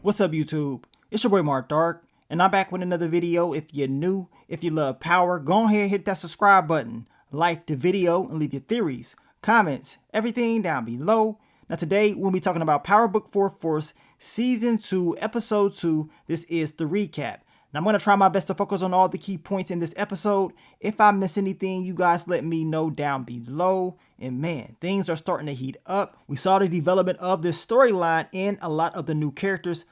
What's up, YouTube? It's your boy Mark Dark, and I'm back with another video. If you're new, if you love power, go ahead and hit that subscribe button, like the video, and leave your theories, comments, everything down below. Now today, we'll be talking about Power Book 4 Force Season 2, Episode 2. This is the recap. Now I'm going to try my best to focus on all the key points in this episode. If I miss anything, you guys let me know down below. And man, things are starting to heat up. We saw the development of this storyline in a lot of the new characters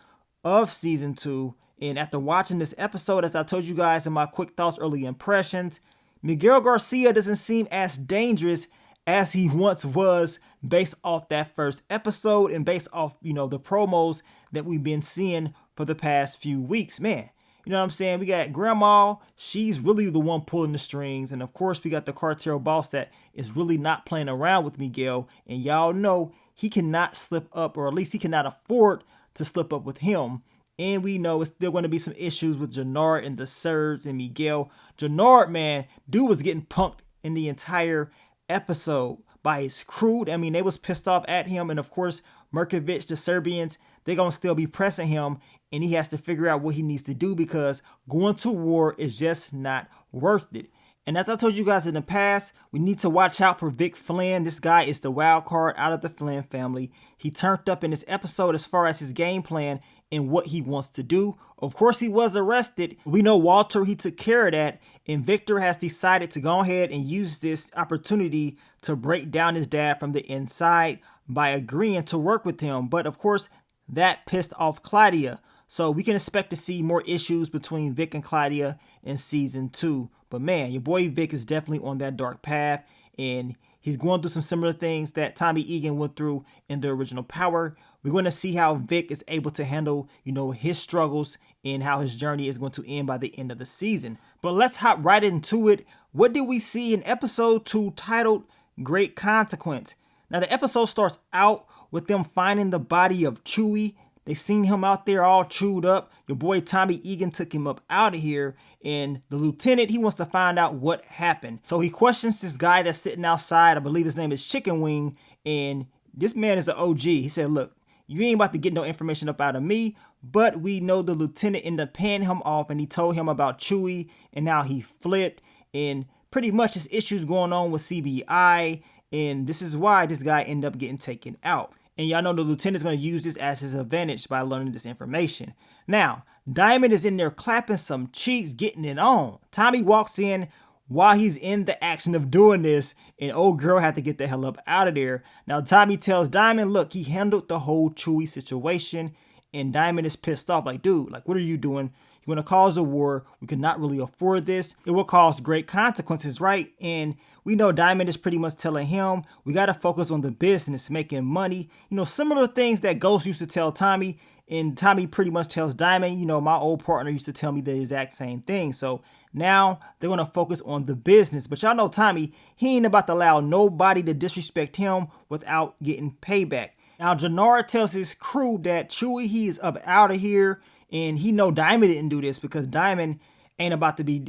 of Season 2. And after watching this episode, as I told you guys in my quick thoughts, early impressions, Miguel Garcia doesn't seem as dangerous as he once was based off that first episode and based off, the promos that we've been seeing for the past few weeks. Man, you know what I'm saying? We got Grandma. She's really the one pulling the strings. And of course, we got the cartel boss that is really not playing around with Miguel. And y'all know he cannot slip up, or at least he cannot afford to slip up with him. And we know it's still going to be some issues with Jannard and the Surge and Miguel. Jannard, man, dude was getting punked in the entire episode by his crew. I mean, they was pissed off at him. And of course, Merkovich, the Serbians, they're going to still be pressing him. And he has to figure out what he needs to do because going to war is just not worth it. And as I told you guys in the past, we need to watch out for Vic Flynn. This guy is the wild card out of the Flynn family. He turned up in this episode as far as his game plan and what he wants to do. Of course, he was arrested. We know Walter, he took care of that. And Victor has decided to go ahead and use this opportunity to break down his dad from the inside by agreeing to work with him. But of course, that pissed off Claudia. So we can expect to see more issues between Vic and Claudia in Season 2. But man, your boy Vic is definitely on that dark path. And he's going through some similar things that Tommy Egan went through in the original Power. We're going to see how Vic is able to handle, his struggles and how his journey is going to end by the end of the season. But let's hop right into it. What did we see in Episode 2 titled Great Consequence? Now, the episode starts out with them finding the body of Chewie. They seen him out there all chewed up. Your boy Tommy Egan took him up out of here. And the lieutenant, he wants to find out what happened. So he questions this guy that's sitting outside. I believe his name is Chicken Wing. And this man is an OG. He said, look, you ain't about to get no information up out of me. But we know the lieutenant ended up paying him off. And he told him about Chewie. And now he flipped. And pretty much his issues going on with CBI. And this is why this guy ended up getting taken out. And y'all know the lieutenant's going to use this as his advantage by learning this information. Now, Diamond is in there clapping some cheeks, getting it on. Tommy walks in while he's in the action of doing this, and old girl had to get the hell up out of there. Now, Tommy tells Diamond, look, he handled the whole Chewie situation, and Diamond is pissed off. Like, dude, like, what are you doing? You're going to cause a war. We could not really afford this. It will cause great consequences, right? And we know Diamond is pretty much telling him, we got to focus on the business, making money. Similar things that Ghost used to tell Tommy. And Tommy pretty much tells Diamond, my old partner used to tell me the exact same thing. So now they're going to focus on the business. But y'all know Tommy, he ain't about to allow nobody to disrespect him without getting payback. Now, Jannard tells his crew that Chewie, he is up out of here. And he know Diamond didn't do this because Diamond ain't about to be,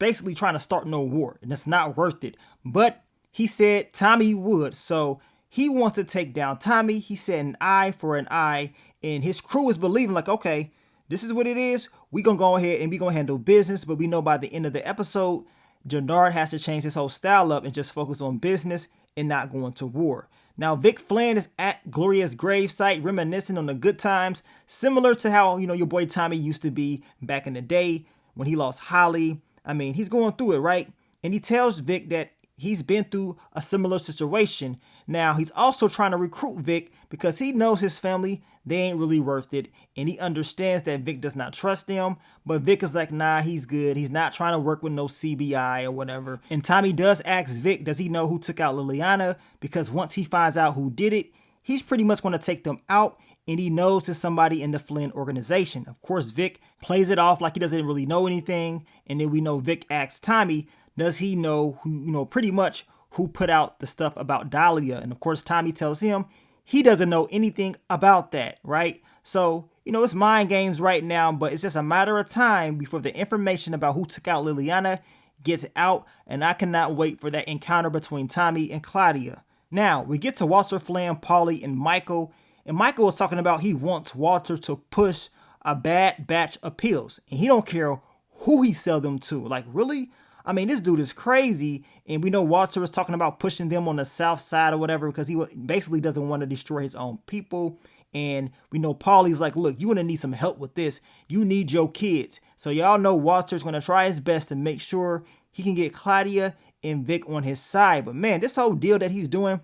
basically trying to start no war. And it's not worth it. But he said Tommy would. So he wants to take down Tommy. He said an eye for an eye. And his crew is believing like, okay, this is what it is. We're going to go ahead and we're going to handle business. But we know by the end of the episode, Jannard has to change his whole style up and just focus on business and not going to war. Now, Vic Flynn is at Gloria's gravesite, reminiscing on the good times, similar to how, your boy Tommy used to be back in the day when he lost Holly. I mean, he's going through it, right? And he tells Vic that he's been through a similar situation. Now, he's also trying to recruit Vic because he knows his family, they ain't really worth it. And he understands that Vic does not trust them. But Vic is like, nah, he's good. He's not trying to work with no CBI or whatever. And Tommy does ask Vic, does he know who took out Liliana? Because once he finds out who did it, he's pretty much going to take them out. And he knows it's somebody in the Flynn organization. Of course, Vic plays it off like he doesn't really know anything. And then we know Vic asks Tommy, does he know who, pretty much who put out the stuff about Dahlia? And of course, Tommy tells him he doesn't know anything about that, right? So, it's mind games right now, but it's just a matter of time before the information about who took out Liliana gets out. And I cannot wait for that encounter between Tommy and Claudia. Now, we get to Walter Flynn, Paulie, and Michael. And Michael was talking about he wants Walter to push a bad batch of pills, and he don't care who he sell them to. Like, really? I mean, this dude is crazy. And we know Walter was talking about pushing them on the south side or whatever because he basically doesn't want to destroy his own people. And we know Paulie's like, look, you're going to need some help with this. You need your kids. So y'all know Walter's going to try his best to make sure he can get Claudia and Vic on his side. But man, this whole deal that he's doing,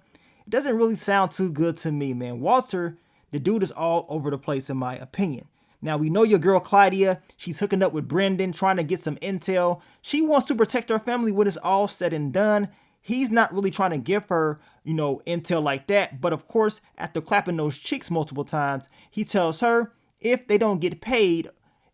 it doesn't really sound too good to me, man. Walter, the dude is all over the place in my opinion. Now, we know your girl Claudia, she's hooking up with Brendan, trying to get some intel. She wants to protect her family when it's all said and done. He's not really trying to give her, intel like that. But of course, after clapping those cheeks multiple times, he tells her if they don't get paid,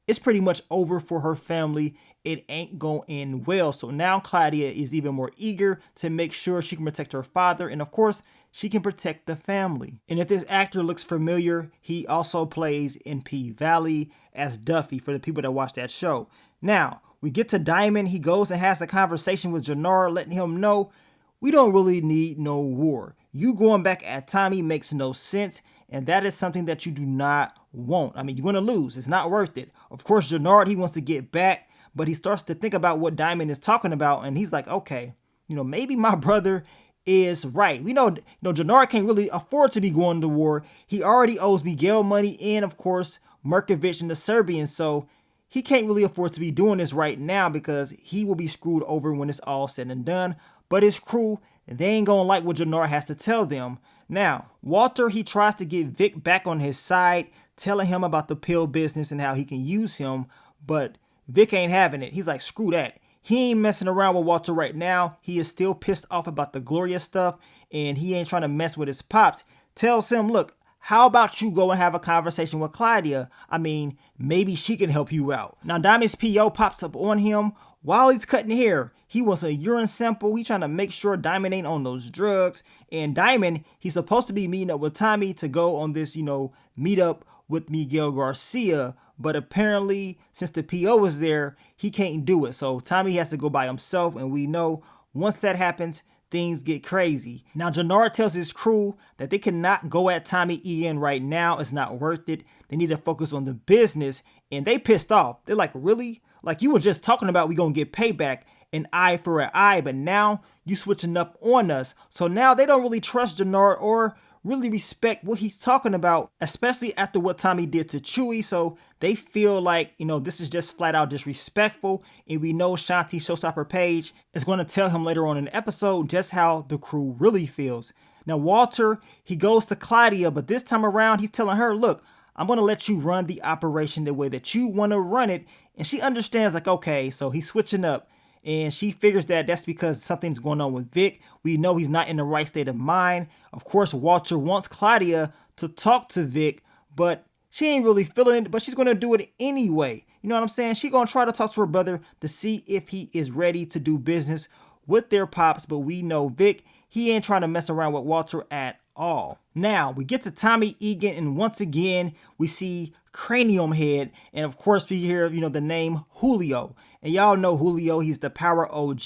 it's pretty much over for her family. It ain't going to end well. So now Claudia is even more eager to make sure she can protect her father. And of course, she can protect the family. And if this actor looks familiar, he also plays in P-Valley as Duffy for the people that watch that show. Now, we get to Diamond. He goes and has a conversation with Jannard, letting him know we don't really need no war. You going back at Tommy makes no sense. And that is something that you do not want. I mean, you're going to lose. It's not worth it. Of course, Jannard, he wants to get back, but he starts to think about what Diamond is talking about. And he's like, okay, maybe my brother is right. We know, Jannard can't really afford to be going to war. He already owes Miguel money and, of course, Merkovich and the Serbians. So he can't really afford to be doing this right now because he will be screwed over when it's all said and done. But his crew, they ain't gonna like what Jannard has to tell them. Now, Walter, he tries to get Vic back on his side, telling him about the pill business and how he can use him. But Vic ain't having it. He's like, screw that. He ain't messing around with Walter right now. He is still pissed off about the Gloria stuff, and he ain't trying to mess with his pops. Tells him, look, how about you go and have a conversation with Claudia? I mean, maybe she can help you out. Now, Diamond's PO pops up on him while he's cutting hair. He wants a urine sample. He's trying to make sure Diamond ain't on those drugs. And Diamond, he's supposed to be meeting up with Tommy to go on this, meet up with Miguel Garcia. But apparently, since the PO was there, he can't do it. So Tommy has to go by himself. And we know once that happens, things get crazy. Now, Jannard tells his crew that they cannot go at Tommy Ian right now. It's not worth it. They need to focus on the business. And they pissed off. They're like, really? Like, you were just talking about we gonna get payback, an eye for an eye, but now you switching up on us. So now they don't really trust Jannard or really respect what he's talking about, especially after what Tommy did to Chewie. So they feel like, this is just flat out disrespectful. And we know Shanti Showstopper Page is going to tell him later on in the episode just how the crew really feels. Now, Walter, he goes to Claudia, but this time around, he's telling her, look, I'm going to let you run the operation the way that you want to run it. And she understands, like, okay, so he's switching up. And she figures that that's because something's going on with Vic. We know he's not in the right state of mind. Of course, Walter wants Claudia to talk to Vic, but she ain't really feeling it, but she's going to do it anyway. You know what I'm saying? She's going to try to talk to her brother to see if he is ready to do business with their pops. But we know Vic, he ain't trying to mess around with Walter at all. Now, we get to Tommy Egan, and once again, we see Cranium Head. And of course, we hear, the name Julio. And y'all know Julio, he's the power OG.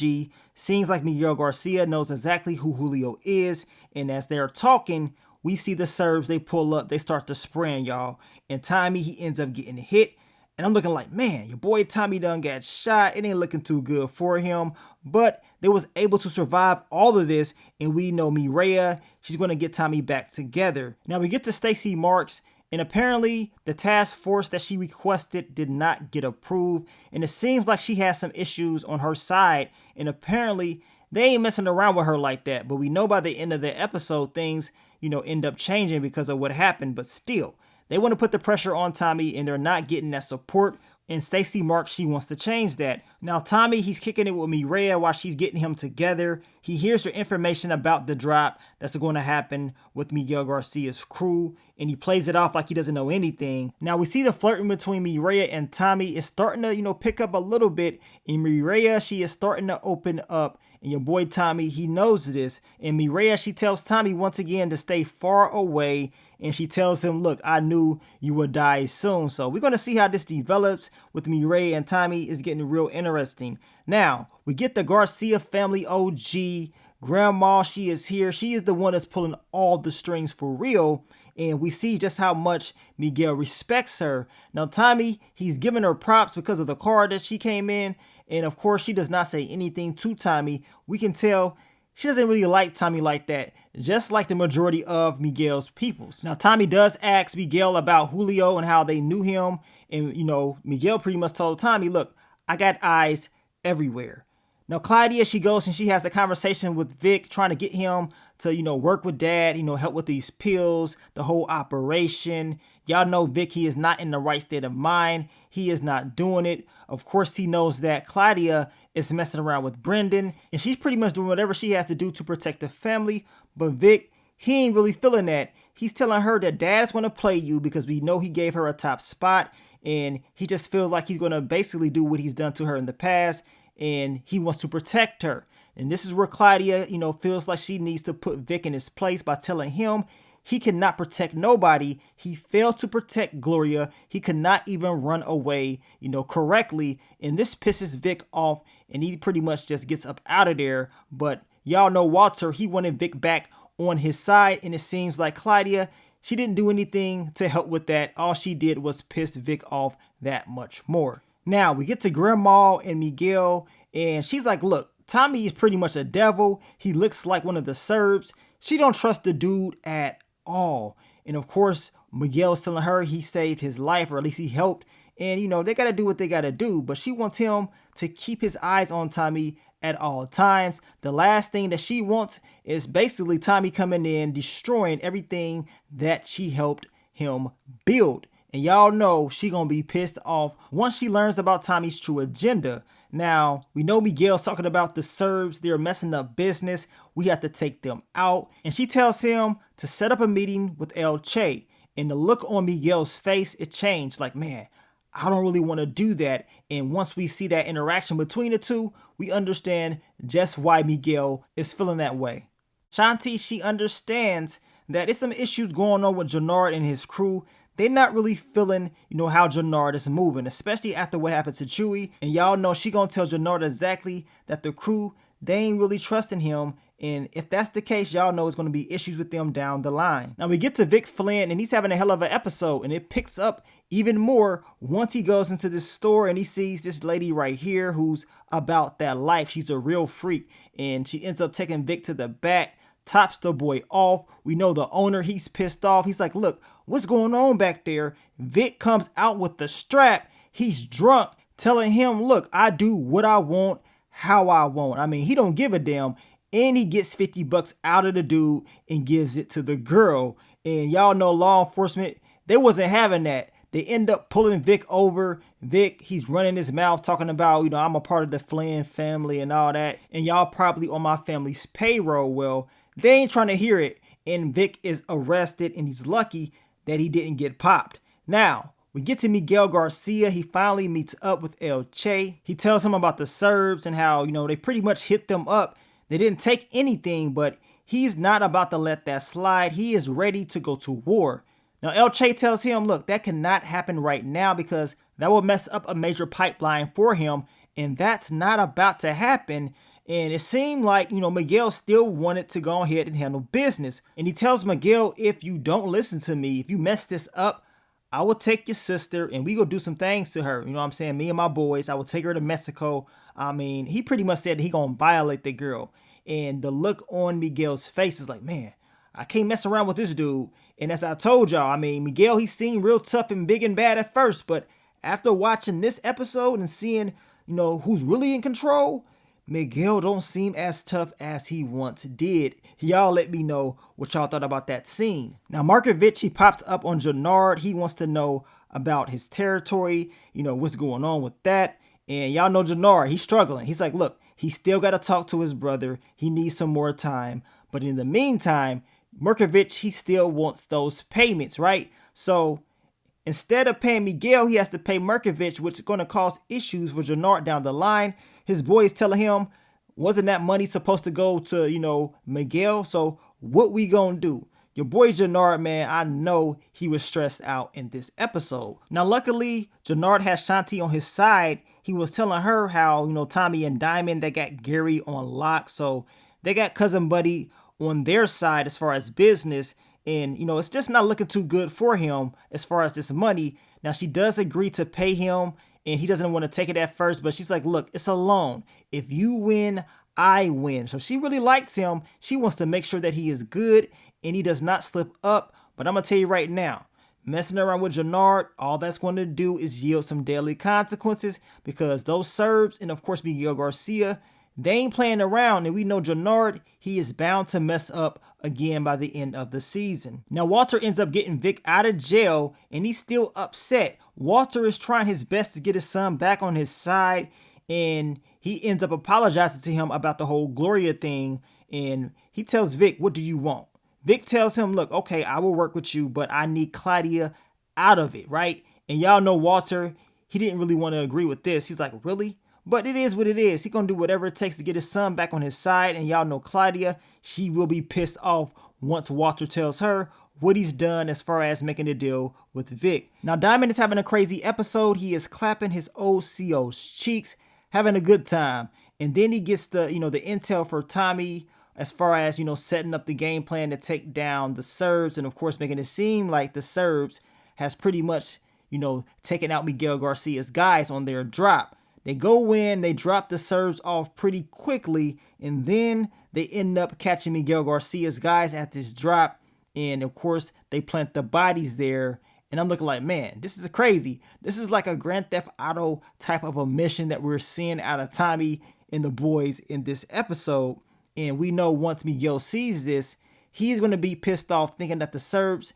Seems like Miguel Garcia knows exactly who Julio is. And as they're talking, we see the Serbs, they pull up, they start to spraying, y'all. And Tommy, he ends up getting hit. And I'm looking like, man, your boy Tommy done got shot. It ain't looking too good for him. But they was able to survive all of this. And we know Mireya, she's going to get Tommy back together. Now we get to Stacy Marks. And apparently the task force that she requested did not get approved. And it seems like she has some issues on her side. And apparently they ain't messing around with her like that. But we know by the end of the episode, things, end up changing because of what happened. But still, they want to put the pressure on Tommy and they're not getting that support. And Stacy Marks, she wants to change that. Now, Tommy, he's kicking it with Mireya while she's getting him together. He hears her information about the drop that's going to happen with Miguel Garcia's crew. And he plays it off like he doesn't know anything. Now, we see the flirting between Mireya and Tommy is starting to, pick up a little bit. And Mireya, she is starting to open up. And your boy Tommy, he knows this. And Mireya, she tells Tommy once again to stay far away. And she tells him, look, I knew you would die soon. So we're going to see how this develops with Mireya and Tommy. Is getting real interesting. Now, we get the Garcia family OG. Grandma, she is here. She is the one that's pulling all the strings for real. and we see just how much Miguel respects her. Now Tommy, he's giving her props because of the car that she came in, and of course she does not say anything to Tommy. We can tell she doesn't really like Tommy like that, just like the majority of Miguel's peoples. Now Tommy does ask Miguel about Julio and how they knew him, and Miguel pretty much told Tommy, look, I got eyes everywhere. Now Claudia, she goes and she has a conversation with Vic, trying to get him to, work with Dad, help with these pills, the whole operation. Y'all know Vic, he is not in the right state of mind. He is not doing it. Of course, he knows that Claudia is messing around with Brendan, and she's pretty much doing whatever she has to do to protect the family. But Vic, he ain't really feeling that. He's telling her that Dad's going to play you because we know he gave her a top spot, and he just feels like he's going to basically do what he's done to her in the past, and he wants to protect her. And this is where Claudia, feels like she needs to put Vic in his place by telling him he cannot protect nobody. He failed to protect Gloria. He could not even run away, correctly. And this pisses Vic off, and he pretty much just gets up out of there. But y'all know Walter, he wanted Vic back on his side, and it seems like Claudia, she didn't do anything to help with that. All she did was piss Vic off that much more. Now we get to Grandma and Miguel, and she's like, look, Tommy is pretty much a devil. He looks like one of the Serbs. She don't trust the dude at all. And of course, Miguel's telling her he saved his life, or at least he helped. And they got to do what they got to do. But she wants him to keep his eyes on Tommy at all times. The last thing that she wants is basically Tommy coming in, destroying everything that she helped him build. And y'all know she gonna be pissed off once she learns about Tommy's true agenda. Now, we know Miguel's talking about the Serbs. They're messing up business. We have to take them out. And she tells him to set up a meeting with El Che. And the look on Miguel's face, it changed. Like, man, I don't really want to do that. And once we see that interaction between the two, we understand just why Miguel is feeling that way. Shanti, she understands that there's some issues going on with Jannard and his crew. They're not really feeling, how Jannard is moving, especially after what happened to Chewie. And y'all know she gonna tell Jannard exactly that the crew, they ain't really trusting him. And if that's the case, y'all know it's gonna be issues with them down the line. Now we get to Vic Flynn, and he's having a hell of an episode, and it picks up even more once he goes into this store and he sees this lady right here who's about that life. She's a real freak, and she ends up taking Vic to the back, tops the boy off. We know the owner, he's pissed off. He's like, look, what's going on back there? Vic comes out with the strap. He's drunk, telling him, look, I do what I want, how I want. I mean, he don't give a damn. And he gets 50 bucks out of the dude and gives it to the girl. And y'all know law enforcement, they wasn't having that. They end up pulling Vic over. Vic, he's running his mouth talking about, I'm a part of the Flynn family and all that. And y'all probably on my family's payroll. Well, they ain't trying to hear it. And Vic is arrested, and he's lucky that he didn't get popped. Now, we get to Miguel Garcia. He finally meets up with El Che. He tells him about the Serbs and how, they pretty much hit them up. They didn't take anything, but he's not about to let that slide. He is ready to go to war. Now, El Che tells him, look, that cannot happen right now because that will mess up a major pipeline for him, and that's not about to happen. And it seemed like, Miguel still wanted to go ahead and handle business. And he tells Miguel, if you don't listen to me, if you mess this up, I will take your sister and we go do some things to her. You know what I'm saying? Me and my boys, I will take her to Mexico. I mean, he pretty much said he gonna violate the girl. And the look on Miguel's face is like, man, I can't mess around with this dude. And as I told y'all, I mean, Miguel, he seemed real tough and big and bad at first. But after watching this episode and seeing, who's really in control, Miguel don't seem as tough as he once did. Y'all let me know what y'all thought about that scene. Now, Markovich, he pops up on Jannard. He wants to know about his territory, what's going on with that. And y'all know Jannard, he's struggling. He's like, look, he still got to talk to his brother. He needs some more time. But in the meantime, Markovich, he still wants those payments, right? So instead of paying Miguel, he has to pay Markovich, which is going to cause issues for Jannard down the line. His boys telling him, wasn't that money supposed to go to, Miguel? So what we gonna do? Your boy Jannard, man, I know he was stressed out in this episode. Now, luckily, Jannard has Shanti on his side. He was telling her how, Tommy and Diamond, they got Gary on lock. So they got Cousin Buddy on their side as far as business. And, it's just not looking too good for him as far as this money. Now, she does agree to pay him, and he doesn't want to take it at first, but she's like, look, it's a loan. If you win, I win. So she really likes him. She wants to make sure that he is good and he does not slip up. But I'm going to tell you right now, messing around with Jannard, all that's going to do is yield some deadly consequences, because those Serbs and, of course, Miguel Garcia, they ain't playing around. And we know Jannard, he is bound to mess up again by the end of the season. Now, Walter ends up getting Vic out of jail, and he's still upset. Walter is trying his best to get his son back on his side, and he ends up apologizing to him about the whole Gloria thing. And he tells Vic, what do you want? Vic tells him, look, okay, I will work with you, but I need Claudia out of it, right? And y'all know Walter, he didn't really want to agree with this. He's like, really? But it is what it is. He's going to do whatever it takes to get his son back on his side. And y'all know Claudia, she will be pissed off once Walter tells her what he's done as far as making a deal with Vic. Now, Diamond is having a crazy episode. He is clapping his old CO's cheeks, having a good time. And then he gets the intel for Tommy, as far as, setting up the game plan to take down the Serbs, and of course making it seem like the Serbs has pretty much, taken out Miguel Garcia's guys on their drop. They go in, they drop the Serbs off pretty quickly, and then they end up catching Miguel Garcia's guys at this drop, and of course they plant the bodies there. And I'm looking like, man, this is crazy. This is like a Grand Theft Auto type of a mission that we're seeing out of Tommy and the boys in this episode. And we know once Miguel sees this, he's going to be pissed off, thinking that the Serbs,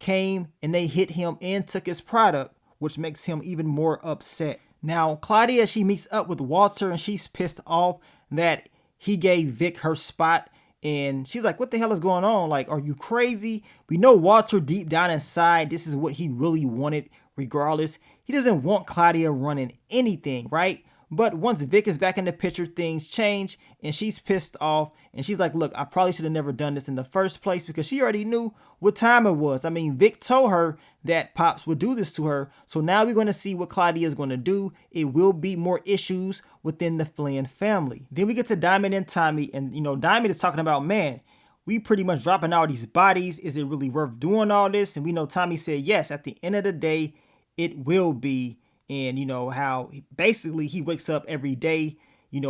came and they hit him and took his product, which makes him even more upset. Now, Claudia, she meets up with Walter, and she's pissed off that he gave Vic her spot. And she's like, what the hell is going on? Like, are you crazy? We know Walter deep down inside, this is what he really wanted regardless. He doesn't want Claudia running anything, right? But once Vic is back in the picture, things change, and she's pissed off, and she's like, look, I probably should have never done this in the first place, because she already knew what time it was. I mean, Vic told her that Pops would do this to her, so now we're going to see what Claudia is going to do. It will be more issues within the Flynn family. Then we get to Diamond and Tommy, and, Diamond is talking about, man, we pretty much dropping all these bodies. Is it really worth doing all this? And we know Tommy said, yes, at the end of the day, it will be. And how basically he wakes up every day,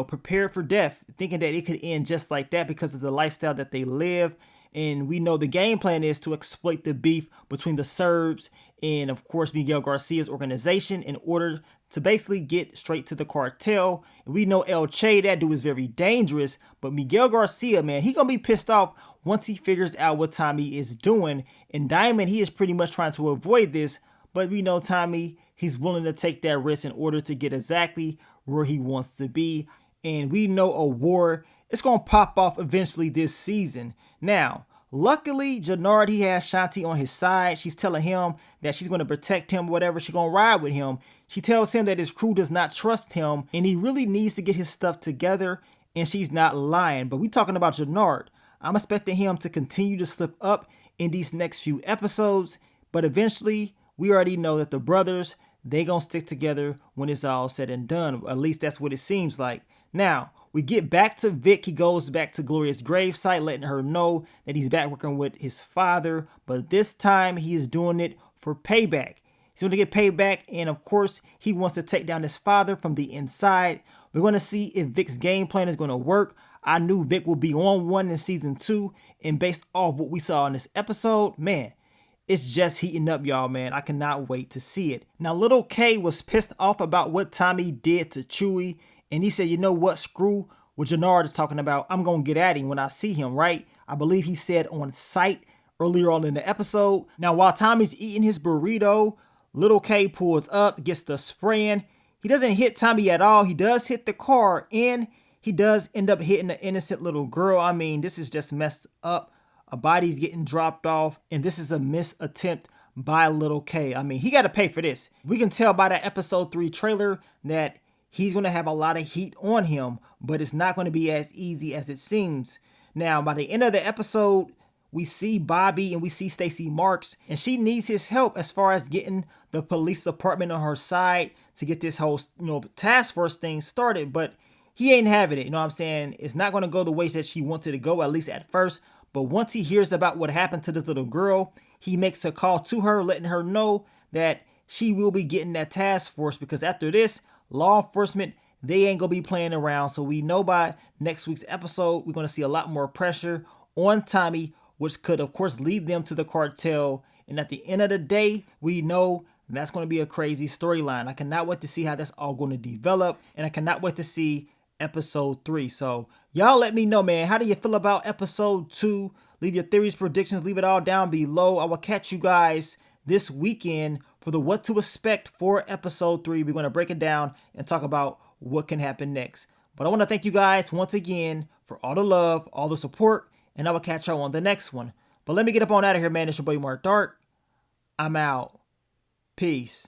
prepared for death, thinking that it could end just like that because of the lifestyle that they live. And we know the game plan is to exploit the beef between the Serbs and, of course, Miguel Garcia's organization in order to basically get straight to the cartel. And we know El Che, that dude is very dangerous. But Miguel Garcia, man, he going to be pissed off once he figures out what Tommy is doing. And Diamond, he is pretty much trying to avoid this. But we know Tommy, he's willing to take that risk in order to get exactly where he wants to be. And we know a war, it's going to pop off eventually this season. Now, luckily, Jannard, he has Shanti on his side. She's telling him that she's going to protect him, whatever. She's going to ride with him. She tells him that his crew does not trust him, and he really needs to get his stuff together, and she's not lying. But we talking about Jannard. I'm expecting him to continue to slip up in these next few episodes, but eventually, we already know that the brothers, they gonna stick together when it's all said and done. At least that's what it seems like. Now, we get back to Vic. He goes back to Gloria's gravesite, letting her know that he's back working with his father. But this time, he is doing it for payback. He's going to get payback, and of course, he wants to take down his father from the inside. We're going to see if Vic's game plan is going to work. I knew Vic would be on one in season 2, and based off what we saw in this episode, man, it's just heating up, y'all, man. I cannot wait to see it. Now, Little K was pissed off about what Tommy did to Chewie. And he said, you know what? Screw what Jannard is talking about. I'm going to get at him when I see him, right? I believe he said on sight earlier on in the episode. Now, while Tommy's eating his burrito, Little K pulls up, gets the spraying. He doesn't hit Tommy at all. He does hit the car, and he does end up hitting the innocent little girl. I mean, this is just messed up. A body's getting dropped off, and this is a missed attempt by Little K. I mean, he got to pay for this. We can tell by that episode 3 trailer that he's going to have a lot of heat on him, but it's not going to be as easy as it seems. Now, by the end of the episode, we see Bobby and we see Stacy Marks, and she needs his help as far as getting the police department on her side to get this whole, task force thing started, but he ain't having it. You know what I'm saying? It's not going to go the way that she wanted to go, at least at first. But once he hears about what happened to this little girl, he makes a call to her, letting her know that she will be getting that task force, because after this, law enforcement, they ain't gonna be playing around. So we know by next week's episode, we're gonna see a lot more pressure on Tommy, which could of course lead them to the cartel. And at the end of the day, we know that's going to be a crazy storyline. I cannot wait to see how that's all going to develop, and I cannot wait to see episode 3. So y'all let me know, man, how do you feel about episode 2? Leave your theories, predictions, leave it all down below. I will catch you guys this weekend for the what to expect for episode 3. We're going to break it down and talk about what can happen next. But I want to thank you guys once again for all the love, all the support, and I will catch y'all on the next one. But let me get up on out of here, man. It's your boy Mark Dark. I'm out. Peace.